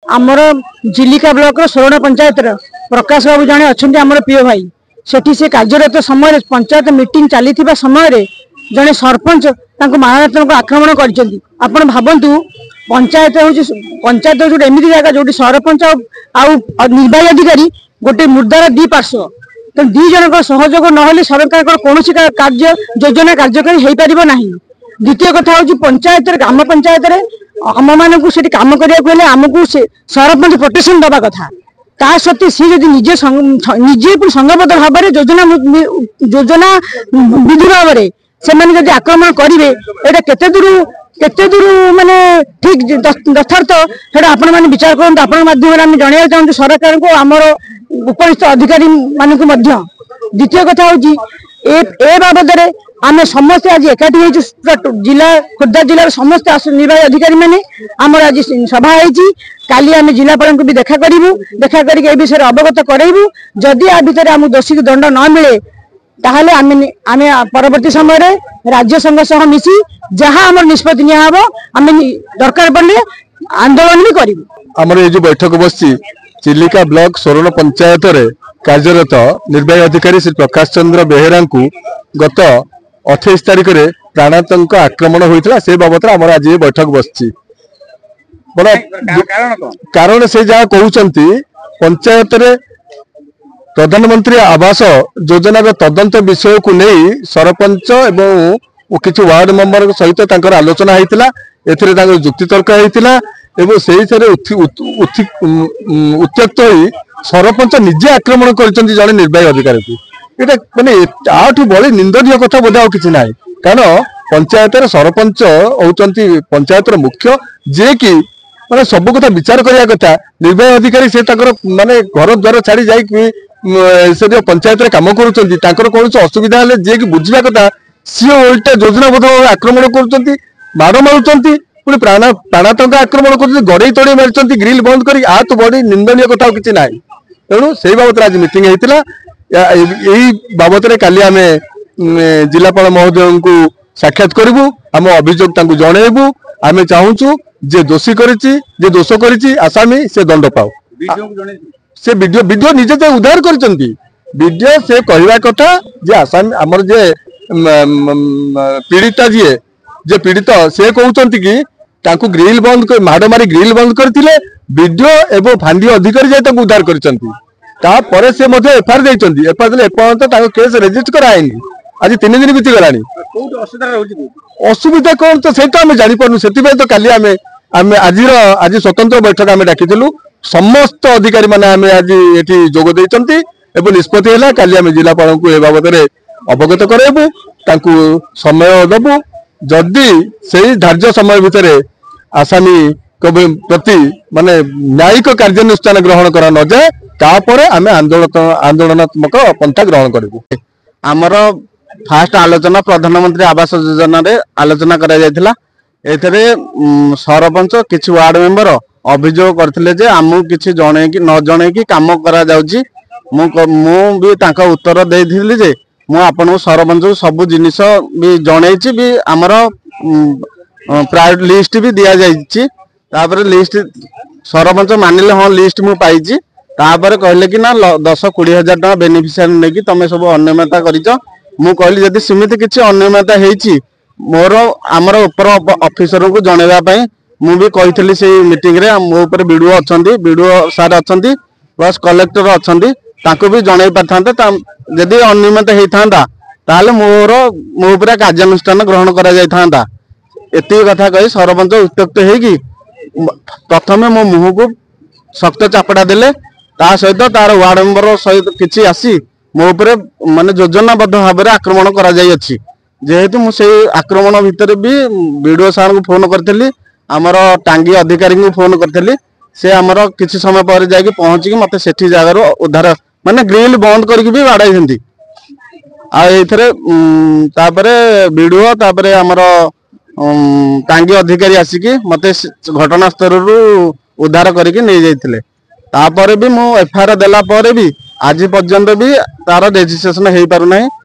आमर जिलिका ब्लॉक सोरण पंचायत प्रकाश बाबू जड़े अच्छा आम प्रिय भाई सेठी से कार्यरत समय पंचायत मीटिंग चली समय जड़े सरपंच महारत्न आक्रमण कर भावतु पंचायत पंचायत जो एमती जगह जो सरपंच निर्वाही अधिकारी गोटे मुर्दार दी पार्श्व तो दी जन सहयोग ना सरकार कौन कार्य योजना कार्यकारी हो पार ना। द्वितीय कथा हूँ पंचायत ग्राम पंचायत आम मान कम करने आमको सरपंच प्रोटेक्शन दवा कथा ता सत्वे सी जब निजे निजे संघबद्ध भाव में योजना योजना विधि भाव में से आक्रमण करेंगे यहाँ केते दूर माने ठीक यथार्थ आपण मैंने विचार करूँ आपण माध्यम जनवा चाहूँ सरकार को आमर उपरिस्थ अधिकारी मानक। द्वितीय कथा हूँ ए बाबद आम समस्ते आज एकाठी जिला खोर्धा जिलार समस्त निर्वाही अधिकारी मैंने आमर आज सभा होती काली आम जिलापाल को भी देखा करूँ देखा करके विषय अवगत करेबू जदि आ भितर आम दोषी को दंड न मिले ताहले आम परवर्ती समय राज्य संघ सह मिसी जहाँ आम निष्पत्ति निब आम दरकार पड़े आंदोलन भी करूँ। आमर ये जो बैठक बसी चिलिका ब्लॉक सोरण पंचायत कार्यरत निर्वाही अधिकारी श्री प्रकाश चंद्र बेहेरा को गत 28 तारिख में प्राणातंक आक्रमण होता से बाबद आमर आज ये बैठक बसी बड़ा कारण से जहाँ कहते पंचायत प्रधानमंत्री आवास योजना तदंत विषय को नहीं सरपंच एवं किसी वार्ड मेंबर सहित आलोचना होता ए जुक्तितर्क होता उत्त्यक्त सरपंच निजे आक्रमण कर जड़े निर्वाही अधिकारी को ये मानने आठू बड़ी निंदनीय कथा बोधे कि ना कारण पंचायत सरपंच होती पंचायत मुख्य जे कि माने सब कथा विचार करने कथा निर्वाही अधिकारी से माने घर द्वार छाड़ी जाए से जो पंचायत काम कर कौन असुविधा है जे कि बुझा कथा सी उल्टा योजनाबद्ध आक्रमण कर माड़ मारुंट पुणी प्राणातंक आक्रमण कर गड़े तड़े मारी ग्रिल बंद कर तो बड़ी निंदनीय कथा कि ना तेणु से बाबद आज मीटिंग होता यही बाबद काली आम जिलापाल महोदय को साक्षात करूँ आम अभियोग जनइबू आम चाहूँ जे दोषी जे दोष कर आसामी से दंड पाओ से विडियो निजे तो उद्धार कर से कहवा कथा जे आसामी आमर जे पीड़िता जे पीड़ित से कहते कि ग्रिल बंद कर माड़ मारी ग्रिल बंद करते विडियो एवं फांदी अधिकारी जाए उद्धार कर से एफआईआर देते एफआईआर देते एपर्यंत केस रेजिस्ट कराएनी आज 3 दिन बीती गला असुविधा कौन तो सही तो आम जापारू से तो काली आम आज स्वतंत्र बैठक आम डाकिलु समस्त अधिकारी मैंने आम आज ये जोग देते निष्पत्ति है काली आम जिलापाल को ए बाबद अवगत कराइबू समय दबू जदि से धार्य समय भितर आसामी प्रति माने न्यायिक कार्यानुष्ठान ग्रहण करा न जाए तापर आम आंदोलनात्मक पंथा ग्रहण करूँ। आमर फास्ट आलोचना प्रधानमंत्री आवास योजना रे आलोचना करा जायतिला एथरे सरपंच किछि वार्ड मेंबर अभियोग करथिले जे आमु किछि जणे कि न जणे कि काम करा जाउची मु भी तांका उत्तर देथिली जे मु आपन सरपंच सब जिनिस भी जणैछि भी आमर प्राइवेट लिस्ट भी दिया जाइछि तापर लिस्ट सरपंच मानिले हां लिस्ट मु पाइछि तापर कहले कि ना 10-20 हजार टका बेनिफिशियरी नै कि तमे सब अनियमितता करिछ मु कहली जदि सिमिति किछि अनियमितता हेछि मोर आमर ऊपर ऑफिसर को जणेबा पई मु भी कहितली से मीटिंग रे मो ऊपर वीडियो अछंती वीडियो सार अछंती प्लस कलेक्टर अछंती ताको भी जणै पाथांते जदि अनियमित हेथांदा ताले मोर मो ऊपर कार्यानुष्ठान ग्रहण करा जाय थांदा एति कथा कहि सरपंच उत्त्यक्त हेकी प्रथमे मो मुह को शक्त चापड़ा देले ता सहित तार वार्ड मेंबर सहित किछि आसी मो ऊपर माने योजनाबद्ध भाव में आक्रमण करा जाय अछि जेहेतु मु से आक्रमण भितर भी वीडियो सार को फोन करथली आमर टांगी अधिकारी को फोन करथली से आमर किछि समय पर जाके पहुंची मते सेठी जगार उद्धार माने ग्रिल बंद करके भी बाड़ाई थंती आ एथरे तापरे वीडियो तापरे आमर टांगी अधिकारी आसिकी मते घटनास्थल रु उद्धार करके नहीं जाइथिले तापरे भी मु एफआईआर देला परे भी आज पर्यंत भी तार रजिस्ट्रेशन हो पारु नहीं।